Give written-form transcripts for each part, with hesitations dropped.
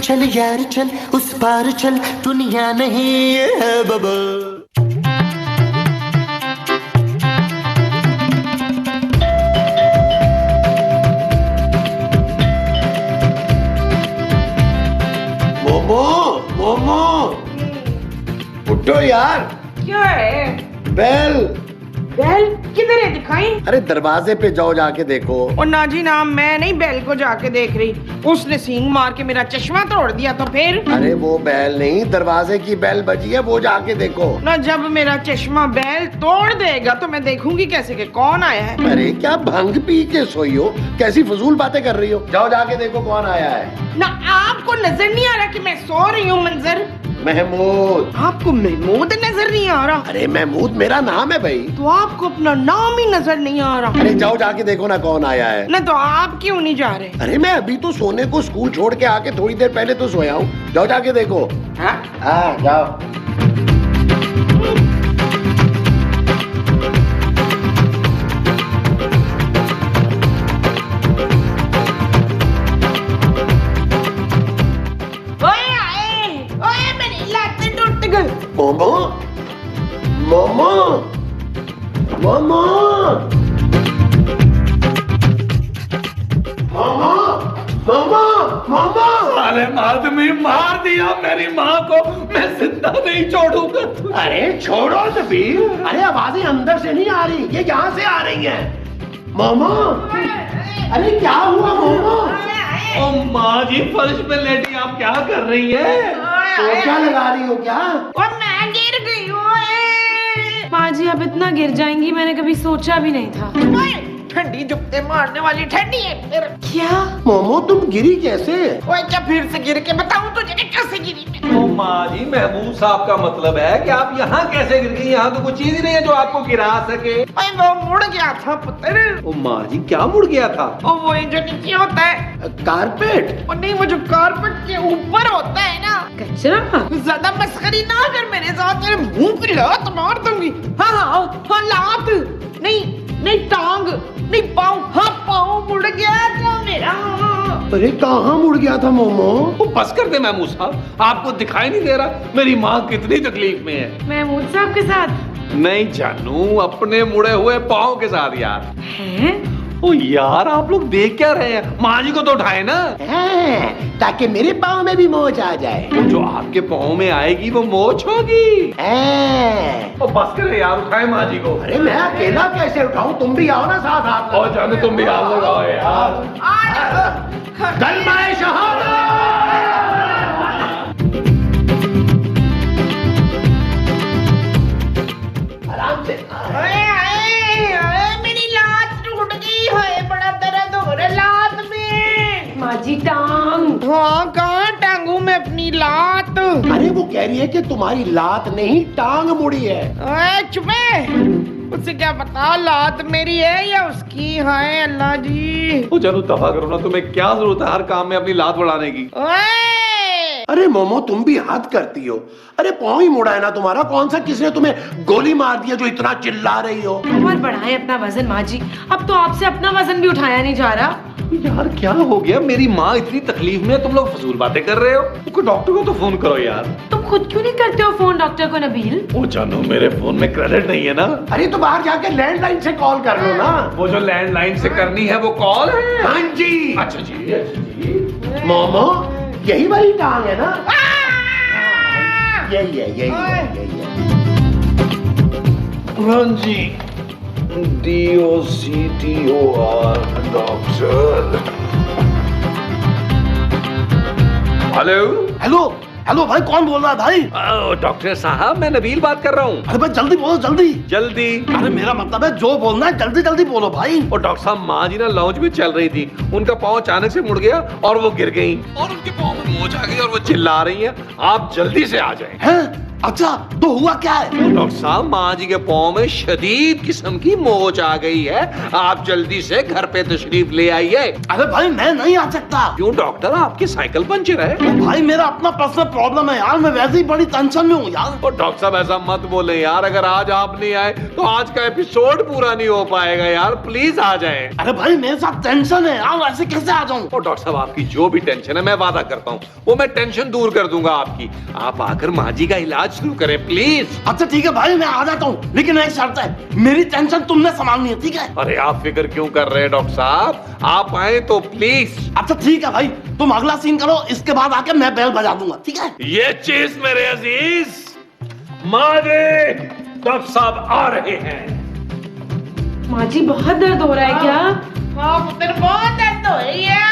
चल यार चल, उस पार चल, दुनिया नहीं है बाबा। मोमो मोमो उठो यार। क्या है? बेल बैल किधर है, दिखाई? अरे दरवाजे पे जाओ, जाके देखो। और ना जी ना, मैं नहीं बैल को जाके देख रही, उसने सींग मार के मेरा चश्मा तोड़ दिया तो फिर। अरे वो बैल नहीं, दरवाजे की बैल बजी है, वो जाके देखो ना, जब मेरा चश्मा बैल तोड़ देगा तो मैं देखूंगी कैसे कि कौन आया है। अरे क्या भंग पी के सोई हो, कैसी फजूल बातें कर रही हो। जाओ जाके देखो कौन आया है। ना आपको नजर नहीं आ रहा कि मैं सो रही हूँ? मंजर, महमूद। आपको महमूद नजर नहीं आ रहा? अरे महमूद मेरा नाम है भाई। तो आपको अपना नाम ही नजर नहीं आ रहा? अरे जाओ जाके देखो ना कौन आया है। ना, तो आप क्यों नहीं जा रहे? अरे मैं अभी तो सोने को स्कूल छोड़ के आके थोड़ी देर पहले तो सोया हूँ। जाओ जाके देखो। हाँ जाओ। मोमो मोमो मोमो मोमो मोमो मोमो। साले आदमी मार दिया मेरी माँ को, मैं जिंदा नहीं छोड़ूंगा। अरे छोड़ो नबील। अरे आवाजें अंदर से नहीं आ रही, ये यहाँ से आ रही हैं। मोमो, अरे क्या हुआ मोमो? ओ माँ जी, फर्श पे लेटी आप क्या कर रही है? तो क्या लगा रही हो क्या? और मैं गिर गई हूँ। माँ जी आप इतना गिर जाएंगी, मैंने कभी सोचा भी नहीं था। ठंडी जुत्ते मारने वाली ठंडी है फिर। क्या? मोमो तुम गिरी कैसे? ओए, क्या फिर से गिर के बताऊं तुझे कि कैसे गिरी मैं? ओ माँ जी, महबूब साहब का मतलब है कि आप यहाँ कैसे गिर गई? यहाँ तो कुछ चीज ही नहीं है जो आपको गिरा सके। ओए, वो मुड़ गया था पुत्र। ओ माँ जी, क्या मुड़ गया था? और वो जो नीचे होता है कारपेट? और नहीं, वो जो कारपेट के ऊपर होता है ना। कचरा? ज्यादा मस्करी ना कर मेरे साथ, तेरे मुंह पे लात मार दूंगी। हाँ, लात नहीं, टांग नहीं, पाँव। हाँ, पाँव मुड़ गया था मेरा। अरे कहाँ मुड़ गया था मोमो? ओ बस कर दे महमूद साहब, आपको दिखाई नहीं दे रहा मेरी माँ कितनी तकलीफ में है? महमूद साहब के साथ? नहीं जानू, अपने मुड़े हुए पाँव के साथ यार। हैं? ओ यार, आप लोग देख क्या रहे हैं? माँ जी को तो उठाए ना। है, ताकि मेरे पाँव में भी मोच आ जाए। वो जो आपके पाँव में आएगी वो मोच होगी। है। ओ बस करे यार, उठाए माँ जी को। अरे मैं अकेला कैसे उठाऊं? तुम भी आओ ना साथ हाथ। और जाने तुम भी हाथ लगाओ यार। कलमाए शहादत। आराम से। मेरी लात टूट गई है, बड़ा दर्द हो रहा है लात में। माँ जी टांग। हाँ, कहाँ टांगू मैं अपनी लात? अरे वो कह रही है कि तुम्हारी लात नहीं, टांग मुड़ी है। ओए चुप है, उससे क्या पता लात मेरी है या उसकी है। अल्लाह जी। ओ चलो दफा करो ना, तुम्हें क्या जरूरत है हर काम में अपनी लात बढ़ाने की? ओए, अरे मोमो तुम भी हाथ करती हो। अरे पाँव ही मुड़ा है ना तुम्हारा, कौन सा किसने तुम्हें गोली मार दिया जो इतना चिल्ला रही हो? और बढ़ाएं अपना वजन माँ जी, अब तो आपसे अपना वजन भी उठाया नहीं जा रहा। यार क्या हो गया? मेरी माँ इतनी तकलीफ में है, तुम लोग फजूल बातें कर रहे हो। कोई डॉक्टर को तो फोन करो यार। तुम खुद क्यों नहीं करते हो फोन डॉक्टर को नबील? ओ जानू, मेरे फोन में क्रेडिट नहीं है ना। अरे तो बाहर जाके लैंडलाइन से कॉल कर लो ना। वो जो लैंडलाइन से करनी है वो कॉल है। हाँ जी। अच्छा जी, अच्छा जी। मोमो यही वाली टांग है ना? यही है, यही है, यही है। हाँ जी, DOCTOR doctor. Hello hello hello भाई, कौन बोल रहा है भाई? डॉक्टर साहब, मैं नबील बात कर रहा हूँ। अरे भाई जल्दी बोलो, जल्दी। जल्दी। अरे मेरा मतलब है जो बोलना है जल्दी जल्दी बोलो भाई। और डॉक्टर साहब, माँ जी ना लॉन्च में चल रही थी, उनका पाँव अचानक से मुड़ गया और वो गिर गई और उनके पाँव में मोच आ गई और वो चिल्ला रही हैं। आप जल्दी से आ जाएं। हैं? अच्छा तो हुआ क्या है? डॉक्टर साहब, माँ जी के पाँव में शदीद किस्म की मोच आ गई है। आप जल्दी से घर पे तशरीफ ले आइए। अरे भाई मैं नहीं आ सकता। क्यों डॉक्टर, आपकी साइकिल पंचर है? ओ भाई मेरा अपना पर्सनल प्रॉब्लम है यार, मैं वैसे ही बड़ी टेंशन में हूँ यार। और डॉक्टर साहब ऐसा मत बोले यार, अगर आज आप नहीं आए तो आज का एपिसोड पूरा नहीं हो पाएगा यार, प्लीज आ जाएं। अरे भाई मेरे साथ टेंशन है यार, ऐसे कैसे आ जाऊँ? और डॉक्टर साहब, आपकी जो भी टेंशन है मैं वादा करता हूँ वो मैं टेंशन दूर कर दूंगा आपकी। आप आकर माँ जी का इलाज शुरू करें प्लीज। अच्छा ठीक है भाई मैं आ जाता हूँ, लेकिन एक शर्त है, मेरी टेंशन तुमने संभालनी है, ठीक है? अरे आप फिक्र क्यों कर रहे हैं डॉक्टर साहब, आप आए तो प्लीज। अच्छा ठीक है भाई, तुम अगला सीन करो, इसके बाद आके मैं बेल बजा दूंगा, ठीक है? ये चीज मेरे अजीज, माँ जी डॉक्टर साहब आ रहे हैं। माँ जी बहुत दर्द हो रहा है क्या? हाँ पुत्र, बहुत दर्द हो रही है।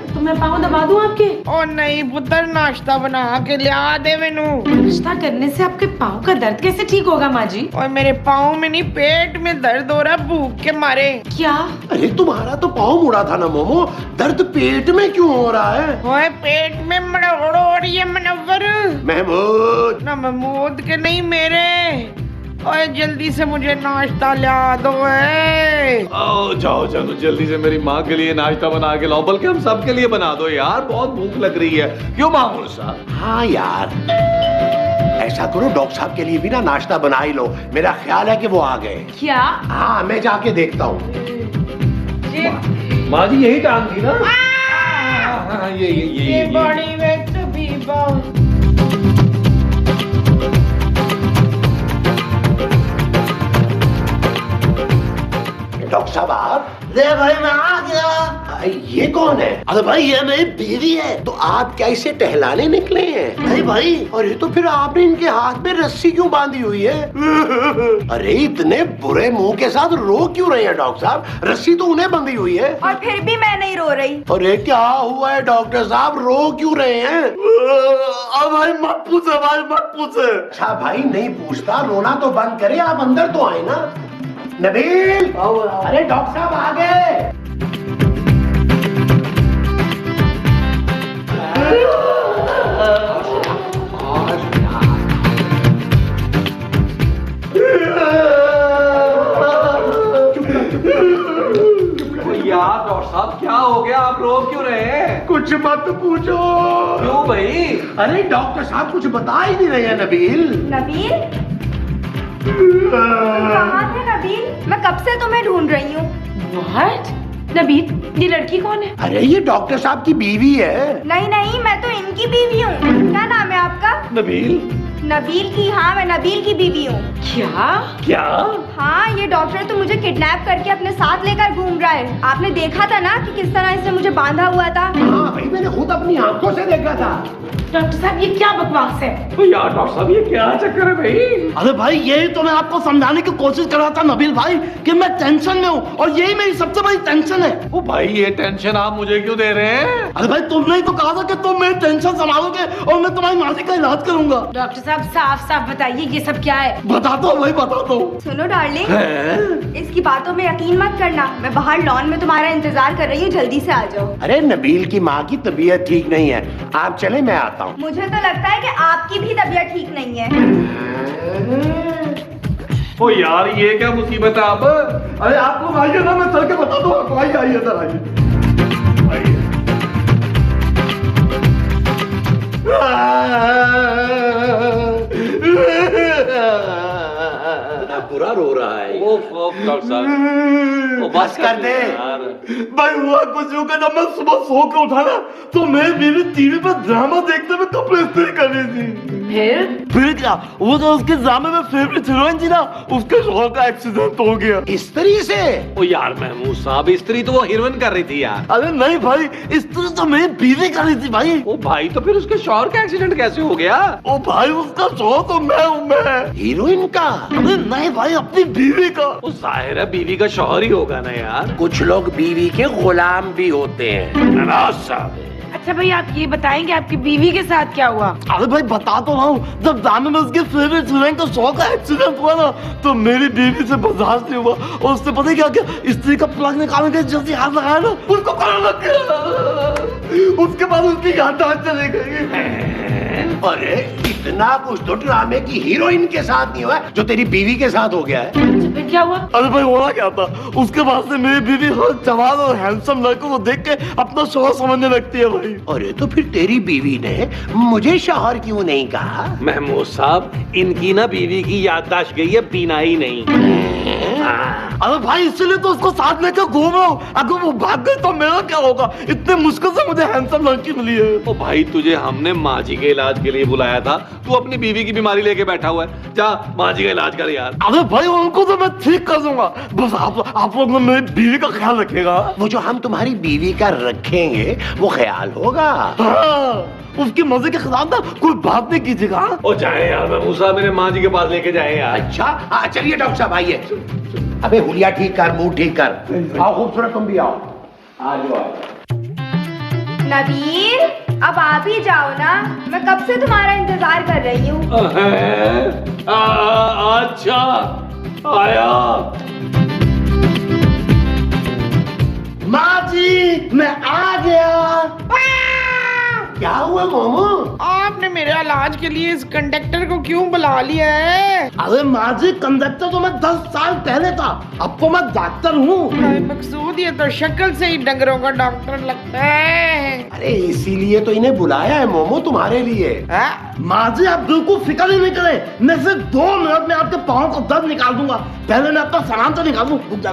तो मैं पाँव दबा दूं आपके? ओ नहीं पुत्र, नाश्ता बना के लिया दे मैनू। नाश्ता करने से आपके पाँव का दर्द कैसे ठीक होगा माँ जी? और मेरे पाँव में नहीं, पेट में दर्द हो रहा है भूख के मारे। क्या? अरे तुम्हारा तो पाँव मुड़ा था ना मोमो, दर्द पेट में क्यों हो रहा है? ओए पेट में मड़ोड़ हो रही है मनव्वर। महमूद, ना महमूद के नहीं मेरे। ओए जल्दी से मुझे नाश्ता ला दो। आओ जाओ, चलो जल्दी से मेरी माँ के लिए नाश्ता बना के लाओ, बल्कि हम सब के लिए बना दो यार, बहुत भूख लग रही है। क्यों मामूल साहब? हाँ यार, ऐसा करो डॉक्टर साहब के लिए भी ना नाश्ता बना ही लो, मेरा ख्याल है कि वो आ गए। क्या? हाँ मैं जाके देखता हूँ। माँ जी यही टांग थी ना? हाँ, ये बड़ी वेट भी बहुत। डॉक्टर साहब आप? ले भाई मैं आ गया। ये कौन है? अरे भाई ये मेरी बीवी है। तो आप क्या इसे टहलाने निकले हैं? नहीं भाई। अरे तो फिर आपने इनके हाथ में रस्सी क्यों बांधी हुई है? अरे इतने बुरे मुंह के साथ रो क्यों रहे हैं डॉक्टर साहब? रस्सी तो उन्हें बंधी हुई है। और फिर भी मैं नहीं रो रही। अरे क्या हुआ है डॉक्टर साहब, रो क्यों रहे हैं? अब भाई मत पूछे भाई, मत पूछे। अच्छा भाई नहीं पूछता, रोना तो बंद करे, आप अंदर तो आए ना। नबील, अरे डॉक्टर साहब आ गए। यार डॉक्टर साहब क्या हो गया, आप रो क्यों रहे हैं? कुछ मत पूछो। क्यों भाई? अरे डॉक्टर साहब कुछ बता ही नहीं रहे हैं नबील। नबील कहाँ थे नबील? मैं कब से तुम्हें ढूंढ रही हूँ। What? नबील, ये लड़की कौन है? अरे ये डॉक्टर साहब की बीवी है। नहीं नहीं, मैं तो इनकी बीवी हूँ। क्या नाम है आपका? नबील। नबील की? हाँ मैं नबील की बीवी हूँ। क्या? क्या? हाँ ये डॉक्टर तो मुझे किडनैप करके अपने साथ लेकर घूम रहा है। आपने देखा था ना कि किस तरह इसने मुझे बांधा हुआ था। हाँ भाई मैंने खुद अपनी आंखों से देखा था। डॉक्टर साहब ये क्या बकवास है? यार डॉक्टर साहब ये क्या चक्कर है भाई? अरे भाई यही तो मैं आपको समझाने की कोशिश कर रहा था नबील भाई, कि मैं टेंशन में हूँ और यही मेरी सबसे बड़ी टेंशन है। ओ भाई ये टेंशन आप मुझे क्यों दे रहे हैं? अरे भाई तुमने ही तो कहा था कि तुम मेरी टेंशन संभालोगे और मैं तुम्हारी माँ का इलाज करूंगा। डॉक्टर साहब साफ साफ बताइए ये सब क्या है? बताता हूँ भाई, बताता हूँ। सुनो डार्लिंग, इसकी बातों में यकीन मत करना। मैं बाहर लॉन में तुम्हारा इंतजार कर रही हूँ, जल्दी से आ जाओ। अरे नबील की माँ की तबीयत ठीक नहीं है, आप चले मैं आता हूँ। मुझे तो लगता है कि आपकी भी तबीयत ठीक नहीं है। ओ यार ये क्या मुसीबत है अब? अरे आपको आइए ना, मैं चल के बता दूँ आपको। आइए आइए इधर आइए। बुरा रो रहा है। डॉक्टर साहब ओ बस कर दे। यार। भाई हुआ कुछ यूं कि जब मैं सुबह सो के उठा ना, तो मेरी बीवी टीवी पर ड्रामा देखते हुए कपड़े इस्त्री कर रही थी। फिर क्या, वो जो उसके ड्रामे में फेवरेट हीरोइन थी ना, उसके शोहर का एक्सीडेंट हो गया। स्त्री से? ओ यार महमूद साहब, स्त्री तो वो हीरोइन कर रही थी यार। अरे नहीं भाई, स्त्री तो मेरी बीवी कर रही थी भाई। ओ भाई तो फिर उसके शौहर का एक्सीडेंट कैसे हो गया? ओ भाई उसका शोहर तो मैं हूँ, मैं। हीरोइन का? अरे नहीं भाई, अपनी बीवी का। ओ जाहिर है बीवी का शौहर ही होगा ना यार। कुछ लोग बीवी के गुलाम भी होते हैं। नवाज साहब अच्छा भाई आप ये बताएंगे आपकी बीवी के साथ क्या हुआ? अरे भाई बता तो रहा हूँ, जब ड्रामे में उसके फेवरेट हीरोइन का शो का एक्सीडेंट हुआ ना, तो मेरी बीवी से बर्दाश्त नहीं हुआ और उससे पता है क्या किया, स्त्री का प्लग निकालने के जल्दी हाथ लगाया ना, उसको करने लग गया। उसके बाद उसकी याददाश्त चली गई। अरे इतना कुछ तो ड्रामे की हीरोइन के साथ नहीं हुआ जो तेरी बीवी के साथ हो गया है। अच्छा, फिर क्या हुआ? अरे भाई होना क्या था, उसके बाद से मेरी बीवी हर जवान और हैंडसम लड़कों को देख के अपना शौहर समझने लगती है भाई। अरे तो फिर तेरी बीवी ने मुझे शौहर क्यों नहीं कहा? महमूद साहब, इनकी ना बीवी की याददाश्त गई है, पीना ही नहीं। अरे भाई इसलिए तो उसको साथ लेकर घूम रहा हूँ, अगर वो भाग गई तो मेरा क्या होगा? इतने मुश्किल से मुझे हैंडसम लड़की मिली है। ओ भाई, तुझे हमने माँ जी के इलाज के लिए बुलाया था, तू अपनी बीवी की बीमारी लेके बैठा हुआ है। जा माँ जी का इलाज कर यार। अरे भाई उनको तो मैं ठीक कर दूंगा, बस आप लोग मेरी बीवी का ख्याल रखिएगा। वो जो हम तुम्हारी बीवी का रखेंगे वो ख्याल होगा। हाँ, उसकी मर्जी के खिलाफ ना कोई बात नहीं कीजिएगा। ओ जाए यार, महमूद साहब मेरे माँ जी के पास लेके जाए यार। अच्छा हाँ चलिए डॉक्टर साहब आइए। अबे हुलिया ठीक कर, मुंह ठीक कर। आओ खूबसूरत, तुम भी आओ। आ जाओ। नबील, अब आप ही जाओ ना, मैं कब से तुम्हारा इंतजार कर रही हूँ। अच्छा आया। माँ जी मैं आ गया। क्या हुआ मोमो? आपने मेरे इलाज के लिए इस कंडक्टर को क्यों बुला लिया है? अरे माँ जी, कंडक्टर तो मैं 10 साल पहले था, अब तो मैं डॉक्टर हूँ। मकसूद, ये तो शक्ल से ही डंगरों का डॉक्टर लगता है। अरे इसीलिए तो इन्हें बुलाया है मोमो, तुम्हारे लिए। माँ जी आप बिल्कुल फिक्र ही नहीं करें, मैं सिर्फ 2 मिनट में आपके पाँव को दर्द निकाल दूंगा। पहले मैं आपका सामान तो निकाल दूं, रुक जा।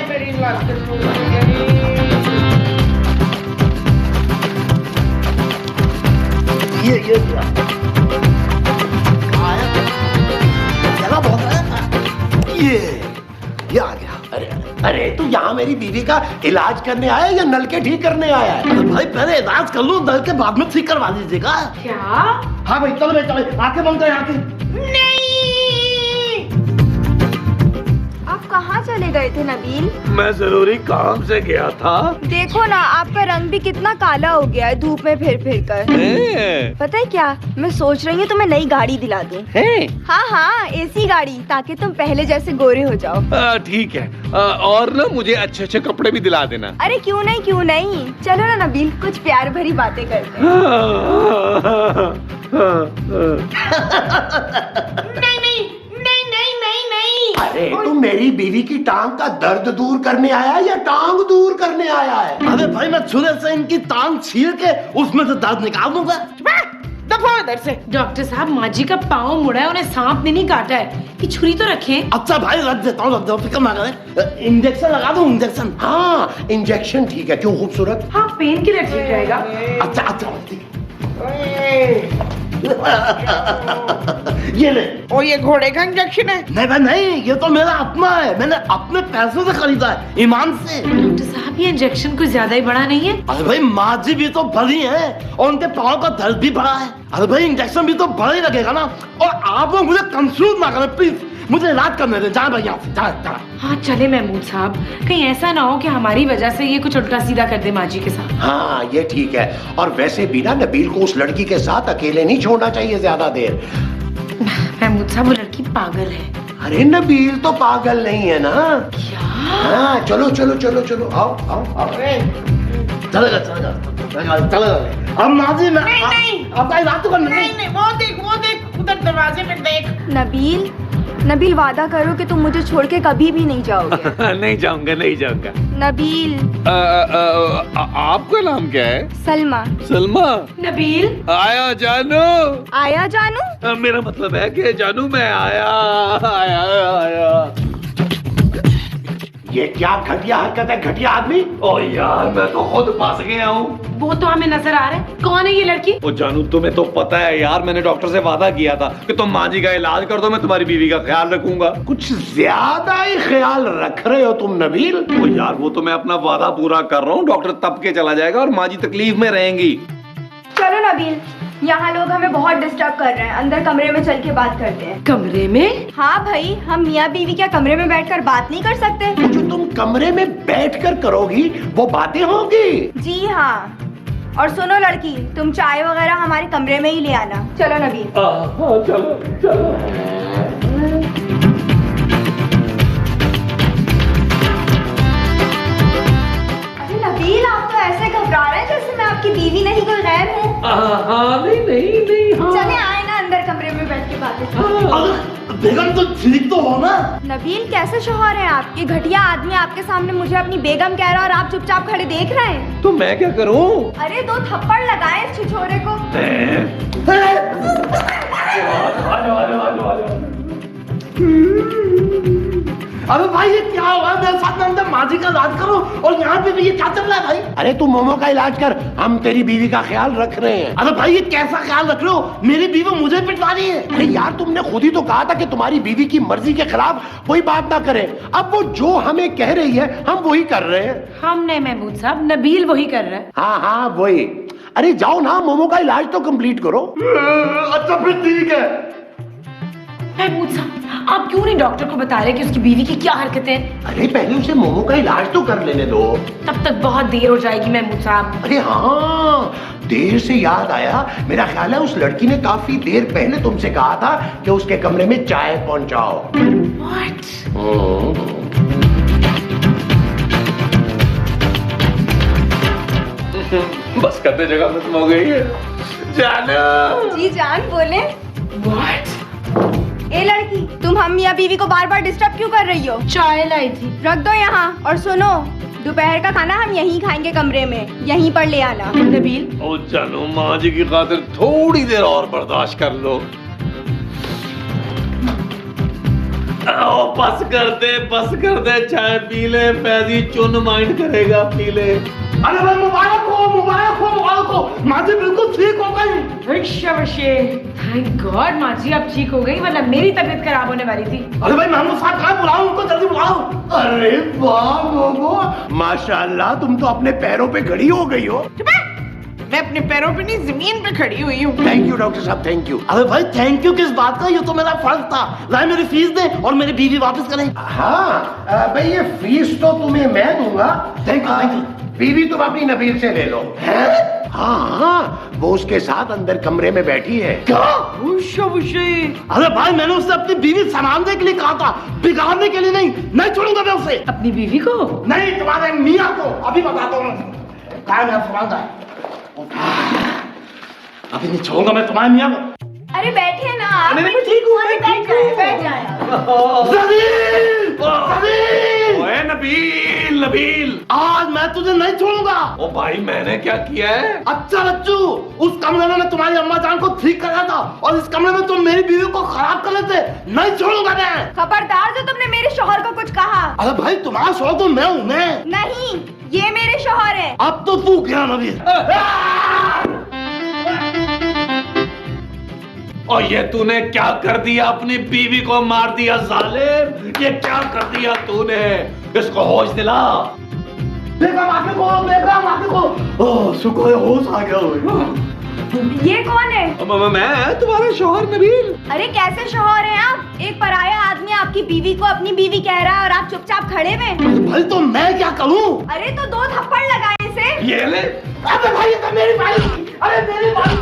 मेरी लाश टूट गई। ये जगह बहुत है। ये आ गया। अरे तू यहाँ मेरी बीवी का इलाज करने आया या नल के ठीक करने आया है? अरे भाई पहले इलाज कर लो, दर्द के बाद में ठीक करवा लीजिएगा। क्या? हाँ भाई चलो आंखें बंद करें, आंखें। आप कहाँ चले गए थे नबील? मैं जरूरी काम से गया था। देखो ना आपका रंग भी कितना काला हो गया है धूप में फिर कर। पता है क्या, मैं सोच रही हूँ तुम्हें नई गाड़ी दिला दूँ। हाँ एसी गाड़ी, ताकि तुम पहले जैसे गोरे हो जाओ। ठीक है, और ना मुझे अच्छे अच्छे कपड़े भी दिला देना। अरे क्यों नहीं, चलो ना नबील, कुछ प्यार भरी बातें करते हैं। नहीं। अरे तू मेरी बीवी की टांग का दर्द दूर करने आया है या टांग दूर करने आया है? अरे भाई मैं छुरे से इनकी टांग छील के उसमें से दर्द निकाल दूंगा। दफा इधर से। डॉक्टर साहब, माँ जी का पाँव मुड़ा है, उन्हें सांप ने नहीं काटा है, कि छुरी तो रखें। अच्छा भाई रख देता हूँ, फिक्र ना करें। इंजेक्शन लगा दूं, इंजेक्शन। हाँ इंजेक्शन ठीक है, क्यों खूबसूरत? हाँ, पेन किलर ठीक रहेगा। अच्छा ये ले। और ये घोड़े का इंजेक्शन है? नहीं भाई नहीं, ये तो मेरा अपना है, मैंने अपने पैसों से खरीदा है, ईमान से। डॉक्टर साहब, ये इंजेक्शन कुछ ज्यादा ही बड़ा नहीं है? अरे भाई माँ जी भी तो बड़ी है और उनके पाँव का दर्द भी बड़ा है। अरे भाई इंजेक्शन भी तो बड़ा ही लगेगा ना। और आप लोग मुझे कंफ्यूज ना करें प्लीज, मुझे इलाज करने दें। जा भाई यहाँ से, जा। हाँ चले महमूद साहब, कहीं ऐसा ना हो कि हमारी वजह से ये कुछ उल्टा सीधा कर दे माँ जी के साथ। हाँ ये ठीक है। और वैसे भी ना नबील को उस लड़की के साथ अकेले नहीं छोड़ना चाहिए ज्यादा देर। महमूद साहब, वो लड़की पागल है। अरे नबील तो पागल नहीं है ना। क्या? हाँ चलो आओ। चलेगा। अब माँ जी मैं नहीं। आपका इलाज तो करना नहीं, वो देख उधर दरवाजे पे देख। नबील वादा करो कि तुम मुझे छोड़ के कभी भी नहीं जाओगे। नहीं जाऊंगा। नबील। आपका नाम क्या है? सलमा। नबील। आया जानू। मेरा मतलब है कि जानू मैं आया। ये क्या घटिया हरकत है, घटिया आदमी। ओ यार, मैं तो खुद फंस गया हूँ। वो तो हमें नजर आ रहा है। कौन है ये लड़की? ओ जानू, तुम्हें तो पता है यार, मैंने डॉक्टर से वादा किया था कि तुम माँ जी का इलाज कर दो, मैं तुम्हारी बीवी का ख्याल रखूंगा। कुछ ज्यादा ही ख्याल रख रहे हो तुम नबील। ओ यार, वो तो मैं अपना वादा पूरा कर रहा हूँ। डॉक्टर तब के चला जाएगा और माँ जी तकलीफ में रहेंगी। चलो नबील, यहाँ लोग हमें बहुत डिस्टर्ब कर रहे हैं, अंदर कमरे में चल के बात करते हैं। कमरे में? हाँ भाई, हम मियाँ बीवी क्या कमरे में बैठकर बात नहीं कर सकते? जो तुम कमरे में बैठकर करोगी वो बातें होंगी। जी हाँ। और सुनो लड़की, तुम चाय वगैरह हमारे कमरे में ही ले आना। चलो नबील। हाँ चलो चलो। अरे नबील, आप तो ऐसे घबरा रहे हैं जैसे मैं आपकी बीवी नहीं कोई गैर हूँ। हाँ नहीं हाँ। चले आए ना अंदर कमरे में बैठ के बातें करें। बेगम तो ठीक तो हो ना? नबील, कैसे शौहर हैं आप? ये घटिया आदमी आपके सामने मुझे अपनी बेगम कह रहा है और आप चुपचाप खड़े देख रहे हैं। तो मैं क्या करूं? अरे 2 थप्पड़ लगाए इस छिछोरे को। अरे भाई ये क्या हुआ? मेरे साथ में अंदर माजी का इलाज करो और यहाँ पे भी ये क्या चल रहा है भाई? अरे तू मोमो का इलाज कर, हम तेरी बीवी का ख्याल रख रहे हैं। अरे भाई ये कैसा ख्याल रख रहे हो? मेरी बीवी मुझे पिटवा रही है। अरे यार, तुमने खुद ही तो कहा था कि तुम्हारी बीवी की मर्जी के खिलाफ कोई बात ना करे। अब वो जो हमें कह रही है हम वही कर रहे हैं। हम नहीं महमूद साहब, नबील वही कर रहा है। हाँ हाँ वही। अरे जाओ ना, मोमो का इलाज तो कंप्लीट करो। अच्छा फिर ठीक है। महमूद साहब, आप क्यों नहीं डॉक्टर को बता रहे कि उसकी बीवी की क्या हरकतें? अरे पहले उसे मोमो का इलाज तो कर लेने दो। तब तक बहुत देर हो जाएगी महमूद साहब। अरे हाँ, देर से याद आया, मेरा ख्याल है उस लड़की ने काफी देर पहले तुमसे कहा था कि उसके कमरे में चाय पहुंचाओ। What? बस करते जगह खत्म हो गई है। जाना। जी जान बोले। What? ए लड़की, तुम हम मियाँ बीवी को बार बार डिस्टर्ब क्यों कर रही हो? चाय लाई थी। रख दो यहाँ। और सुनो, दोपहर का खाना हम यहीं खाएंगे कमरे में, यहीं पर ले आना। नबील, ओ चलो, माँ जी की खातिर थोड़ी देर और बर्दाश्त कर लो। ओ, बस कर दे, चाय पी ले। फैजी चुन माइंड करेगा, पी ले। अरे भाई मुबारक हो, माजी बिल्कुल ठीक हो गई। थैंक गॉड माँ जी आप ठीक हो गई, वरना मेरी तबीयत खराब होने वाली थी। अरे भाई महमूद साहब कहाँ? बुलाओ उनको, जल्दी बुलाओ। अरे वाह मोमो, माशाल्लाह तुम तो अपने पैरों पे खड़ी हो गई हो। मैं अपने पैरों पे नहीं, जमीन पे खड़ी हुई हूँ। थैंक यू डॉक्टर साहब, थैंक यू। अरे भाई थैंक यू किस बात का? ये तो मेरा फर्ज था। लाए मेरी फीस दे और मेरी बीवी वापस करें। हाँ भाई, ये फीस तो तुम्हें मैं दूंगा। Thank you. बीवी तुम अपनी नबील से ले लो। हाँ, वो उसके साथ अंदर कमरे में बैठी है। क्या? अरे भाई मैंने उससे अपनी बीवी संभालने के लिए कहा था, बिगाड़ने के लिए नहीं छोड़ूंगा मैं उसे। अपनी बीवी को? नहीं, तुम्हारे मियाँ को। अभी बताता हूँ क्या मैं संभालता है। अभी नहीं छोड़ूंगा मैं तुम्हारे मियाँ को। अरे बैठे ना आप। मैं ठीक हूँ, मैं बैठ जाए। ओए नबील, आज मैं तुझे नहीं छोड़ूंगा। ओ भाई मैंने क्या किया है? अच्छा बच्चू, उस कमरे में मैं तुम्हारी अम्मा जान को ठीक कर रहा था और इस कमरे में तुम मेरी बीवी को खराब कर लेते। नहीं छोड़ूंगा मैं। खबरदार जो तुमने मेरे शौहर को कुछ कहा। अरे भाई तुम्हारा शौहर तो मैं हूँ। मैं नहीं, ये मेरे शौहर है। अब तो तू क्या नबील? और ये तूने क्या कर दिया? अपनी बीवी को मार दिया जालिम। ये क्या कर दिया तूने? इसको होश दिला। बेगम आके खोलो। ओह शुक्र है होश आ गया। ये कौन है? मैं तुम्हारा शौहर नबील। अरे कैसे शौहर हैं आप? एक पराया आदमी आपकी बीवी को अपनी बीवी कह रहा है और आप चुपचाप खड़े में। भाई तो मैं क्या करूं? अरे तो 2 थप्पड़ लगाए इसे। ये ले। अबे भाई ये तो मेरी बाइक। अरे मेरी बाइक।